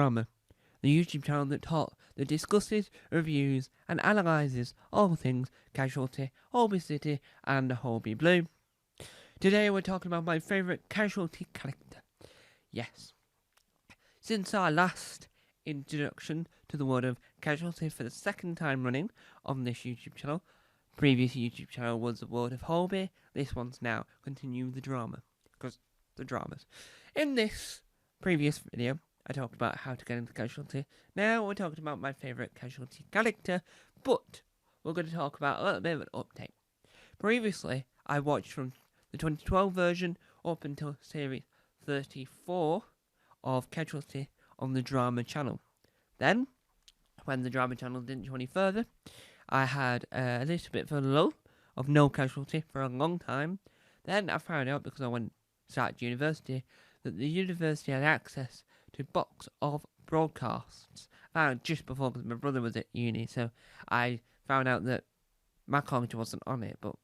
Drama, the YouTube channel that discusses, reviews, and analyses all things Casualty, Holby City, and Holby Blue. Today we're talking about my favourite Casualty character. Yes. Since our last introduction to the world of Casualty for the second time running on this YouTube channel, previous YouTube channel was the world of Holby, this one's now continuing the drama, because the dramas. In this previous video, I talked about how to get into Casualty. Now we're talking about my favourite Casualty character, but we're going to talk about a little bit of an update. Previously, I watched from the 2012 version up until series 34 of Casualty on the drama channel. Then, when the drama channel didn't go any further, I had a little bit of a lull of no Casualty for a long time. Then I found out, because I started university, that the university had access to box of broadcasts. Just before, because my brother was at uni, so I found out that my college wasn't on it, but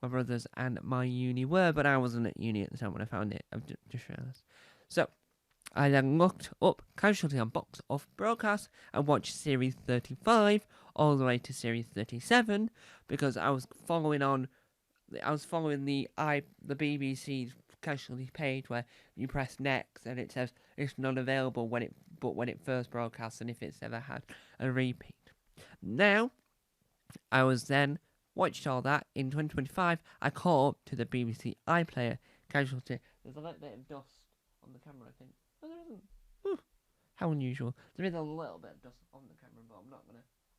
my brother's and my uni were, but I wasn't at uni at the time when I found it. I've just realised. So, I then looked up Casualty on box of broadcasts and watched series 35 all the way to series 37, because I was following the BBC Casualty page where you press next and it says it's not available when it first broadcasts and if it's ever had a repeat. Now, I was then watched all that in 2025. I caught up to the BBC iPlayer Casualty. There's a little bit of dust on the camera, I think. No, there isn't. How unusual. There is a little bit of dust on the camera, but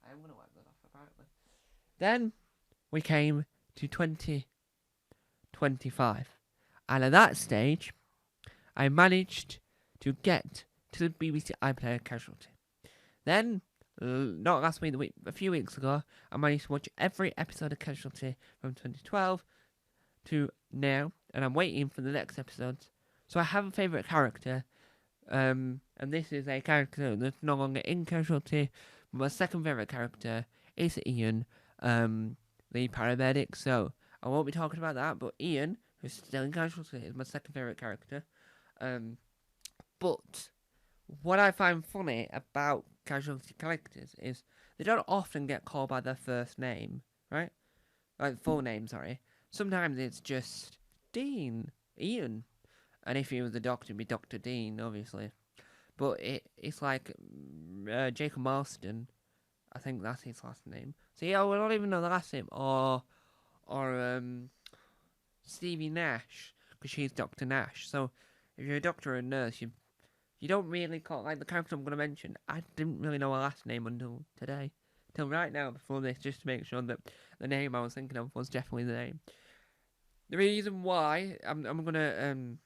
I am gonna wipe that off apparently. Then we came to 2025. And at that stage, I managed to get to the BBC iPlayer Casualty. Then, not last week, a few weeks ago, I managed to watch every episode of Casualty from 2012 to now, and I'm waiting for the next episodes. So I have a favourite character, and this is a character that's no longer in Casualty. My second favourite character is Ian, the paramedic, so I won't be talking about that, but Ian, who's still in Casualty, is my second favourite character. But what I find funny about Casualty characters is they don't often get called by their first name, right? Like, full name, sorry. Sometimes it's just Ian. And if he was a doctor, it'd be Dr. Dean, obviously. But it's like Jacob Marston, I think that's his last name. So yeah, we don't even know the last name. Or Stevie Nash, because she's Dr. Nash. So if you're a doctor or a nurse, you don't really call, like the character I'm going to mention, I didn't really know her last name until today. Till right now, before this, just to make sure that the name I was thinking of was definitely the name. The reason why, I'm going to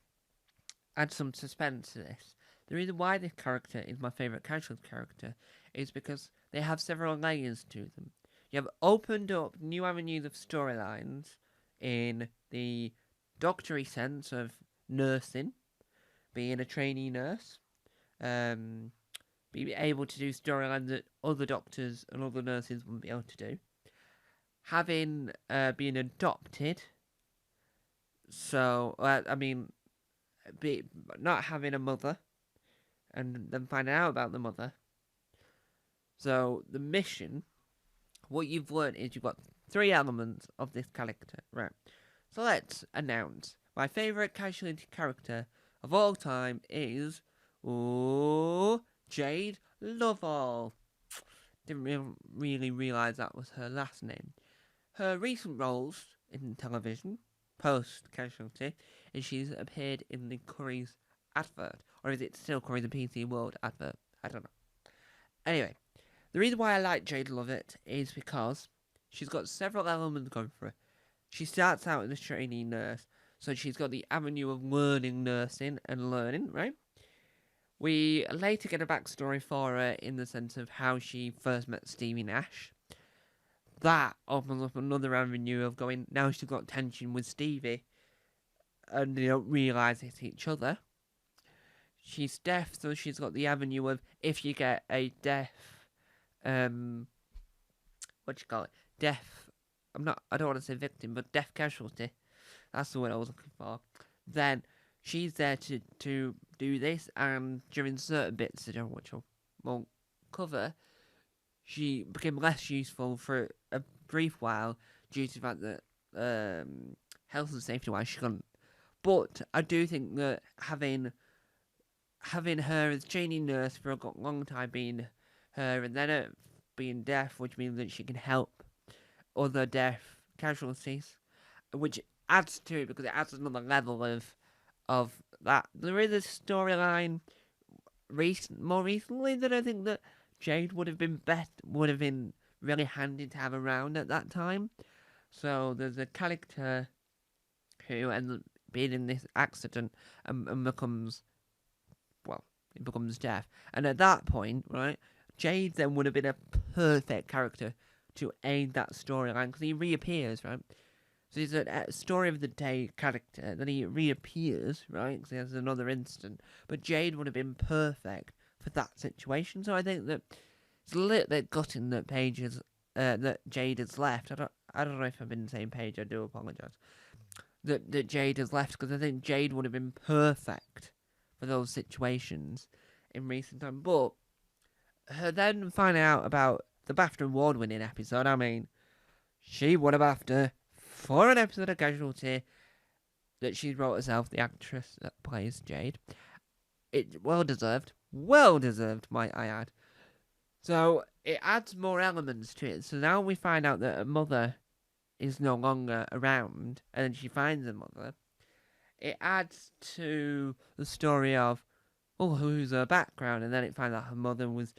add some suspense to this. The reason why this character is my favourite Casualty character is because they have several layers to them. You have opened up new avenues of storylines in the doctory sense of nursing, being a trainee nurse, be able to do storylines that other doctors and other nurses wouldn't be able to do. Having been adopted, so not having a mother, and then finding out about the mother. So the mission, what you've learned is you've got 3 elements of this character, right? So let's announce my favourite Casualty character of all time is Jade Lovell. Didn't really realise that was her last name. Her recent roles in television, post Casualty, is she's appeared in the Curry's advert, or is it still Curry the PC World advert? I don't know. Anyway, the reason why I like Jade Lovett is because she's got several elements going for her. She starts out as a trainee nurse, so she's got the avenue of learning nursing and learning, right? We later get a backstory for her in the sense of how she first met Stevie Nash. That opens up another avenue of going, now she's got tension with Stevie, and they don't realise it's each other. She's deaf, so she's got the avenue of, if you get a deaf, deaf, I don't want to say victim, but deaf casualty, that's the word I was looking for, then she's there to do this, and during certain bits, which I won't cover, she became less useful for a brief while due to the fact that health and safety wise she couldn't. But I do think that having her as training nurse for a long time, being her, and then being deaf, which means that she can help other deaf casualties, which adds to it because it adds another level of that. There is a storyline more recently that I think that Jade would have been really handy to have around at that time. So there's a character who ends up being in this accident and becomes deaf. And at that point, right, Jade then would have been a perfect character to aid that storyline because he reappears, right? So he's a story of the day character, then he reappears, right, because he has another instant. But Jade would have been perfect for that situation. So I think that it's a little bit gutting that that Jade has left. I don't know if I'm in the same page. I do apologise. That Jade has left because I think Jade would have been perfect for those situations in recent time. But her then finding out about the BAFTA award-winning episode, I mean, she won a BAFTA for an episode of Casualty that she wrote herself, the actress that plays Jade. It well deserved, might I add. So it adds more elements to it. So now we find out that her mother is no longer around, and then she finds her mother. It adds to the story of, who's her background, and then it finds out her mother was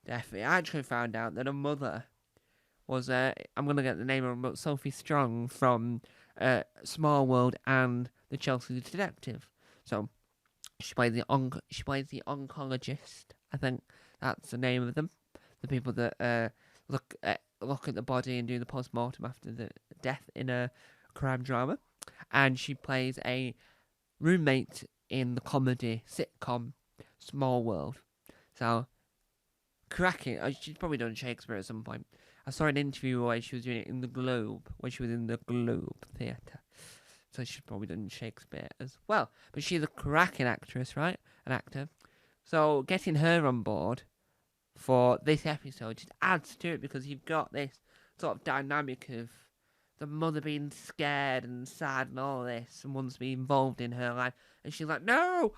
deaf. It actually found out that her mother was, I'm going to get the name of her, but Sophie Strong from Small World and The Chelsea Detective. So she plays the oncologist. I think that's the name of them. The people that look at the body and do the post-mortem after the death in a crime drama. And she plays a roommate in the comedy sitcom Small World. So, cracking. She's probably done Shakespeare at some point. I saw an interview where she was doing it in the Globe, when she was in the Globe Theatre. So she's probably done Shakespeare as well. But she's a cracking actress, right? An actor. So getting her on board for this episode just adds to it because you've got this sort of dynamic of the mother being scared and sad and all this and wants to be involved in her life. And she's like, no!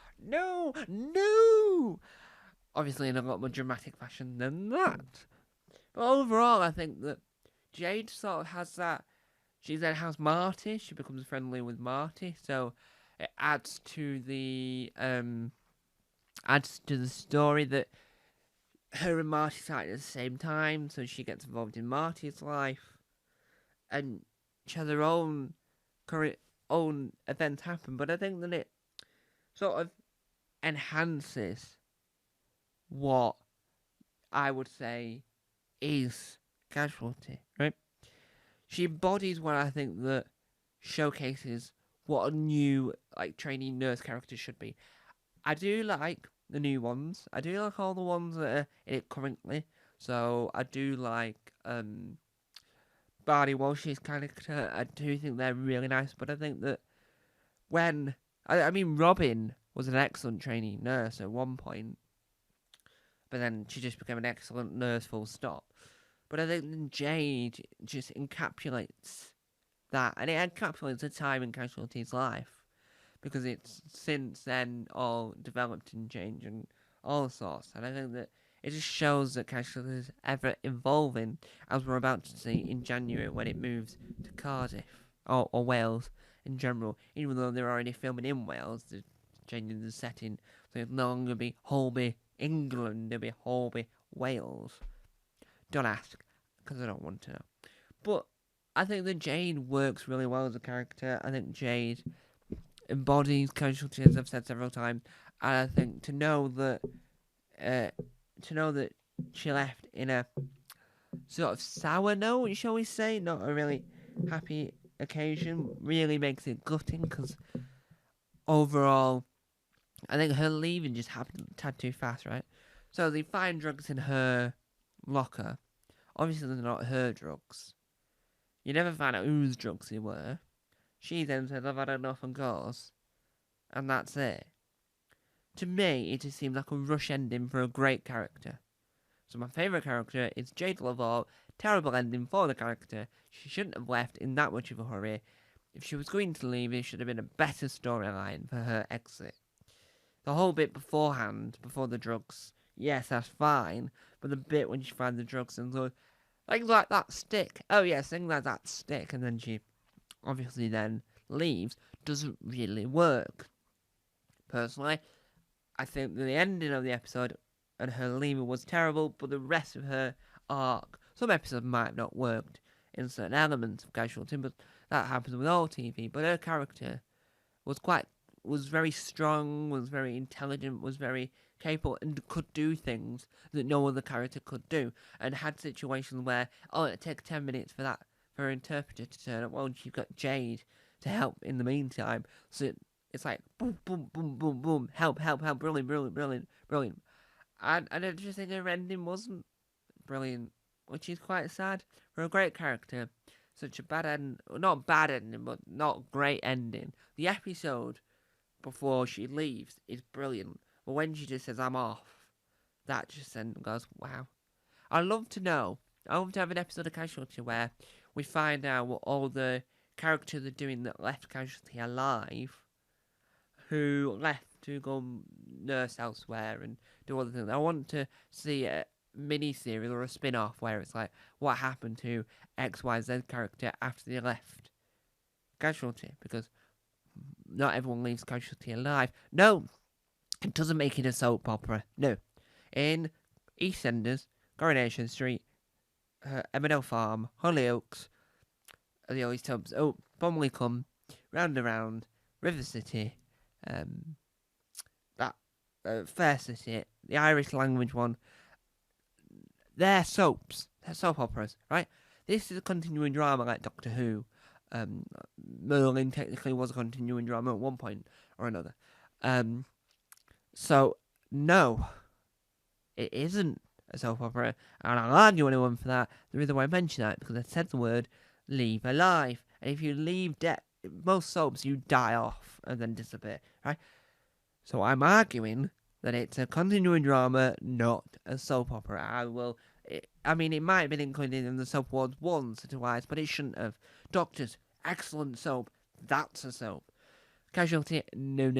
Obviously in a lot more dramatic fashion than that. But overall, I think that Jade sort of has that. She then has Marty. She becomes friendly with Marty, so it adds to the story that her and Marty started at the same time. So she gets involved in Marty's life, and she has her own events happen. But I think that it sort of enhances what I would say is Casualty, right? She embodies what I think that showcases what a new trainee nurse character should be. I do like the new ones. I do like all the ones that are in it currently. So I do like Barney Walsh's character. I do think they're really nice. But I think that Robin was an excellent trainee nurse at one point. But then she just became an excellent nurse full stop. But I think Jade just encapsulates that. And it encapsulates a time in Casualty's life. Because it's since then all developed and changed and all sorts. And I think that it just shows that Casualty is ever evolving, as we're about to see in January when it moves to Cardiff. Or Wales in general. Even though they're already filming in Wales, they're changing the setting. So it'll no longer be Holby, England. It'll be Holby, Wales. Don't ask, because I don't want to know. But I think that Jade works really well as a character. I think Jade embodies Casualty, as I've said several times. And I think to know that she left in a sort of sour note, shall we say, not a really happy occasion, really makes it gutting. Because overall, I think her leaving just happened a tad too fast, right? So they find drugs in her locker. Obviously, they're not her drugs. You never find out whose drugs they were. She then says, I've had enough and goes. And that's it. to me, it just seems like a rush ending for a great character. So my favourite character is Jade Laval. Terrible ending for the character. She shouldn't have left in that much of a hurry. If she was going to leave, it should have been a better storyline for her exit. The whole bit beforehand, before the drugs, yes, that's fine. But the bit when she found the drugs and thought, things like that stick. Oh yes, things like that stick. And then she obviously then leaves, doesn't really work. Personally, I think the ending of the episode and her leaving was terrible, but the rest of her arc, some episodes might have not worked in certain elements of Casualty, but that happens with all TV. But her character was very strong, was very intelligent, was very capable, and could do things that no other character could do, and had situations where, it takes 10 minutes for her interpreter to turn up. Well, you've got Jade to help in the meantime, so it's like boom, boom, boom, boom, boom, help, brilliant, brilliant, brilliant, brilliant. And I just think her ending wasn't brilliant, which is quite sad for a great character. Such a bad end, not bad ending, but not great ending. The episode before she leaves is brilliant, but when she just says, "I'm off," that just then goes, wow. I'd love to have an episode of Casualty where we find out what all the characters are doing that left Casualty alive, who left to go nurse elsewhere and do other things. I want to see a mini-series or a spin-off where it's like, what happened to XYZ character after they left Casualty, because not everyone leaves Casualty alive. No, it doesn't make it a soap opera. No. In EastEnders, Coronation Street, Emmerdale Farm, Hollyoaks, the Always Tubs, Bromleycombe, Round and Round, River City, Fair City, the Irish language one, they're soaps. They're soap operas, right? This is a continuing drama like Doctor Who. Merlin technically was a continuing drama at one point or another. So, no, it isn't a soap opera, and I'll argue anyone for that. The reason why I mention that is because I said the word leave alive, and if you leave most soaps, you die off and then disappear, right? So I'm arguing that it's a continuing drama, not a soap opera. It might have been included in the Soap Awards once or twice, but it shouldn't have. Doctors, excellent soap. That's a soap. Casualty, no.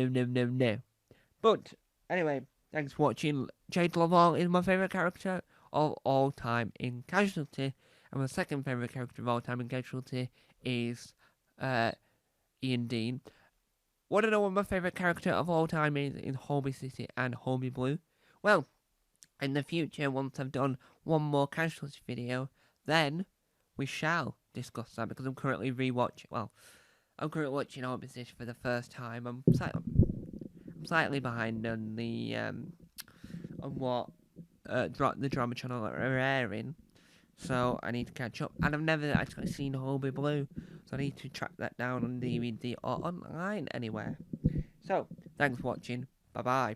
But, anyway, thanks for watching. Jade Laval is my favourite character of all time in Casualty. And my second favourite character of all time in Casualty is Ian Dean. Want to know what my favourite character of all time is in Holby City and Holby Blue? Well, in the future, once I've done one more Casualty video, then we shall discuss that, because I'm currently watching Holby City for the first time. I'm slightly behind on the on what the drama channel are airing, so I need to catch up. And I've never actually seen Holby Blue, so I need to track that down on DVD or online anywhere. So, thanks for watching. Bye-bye.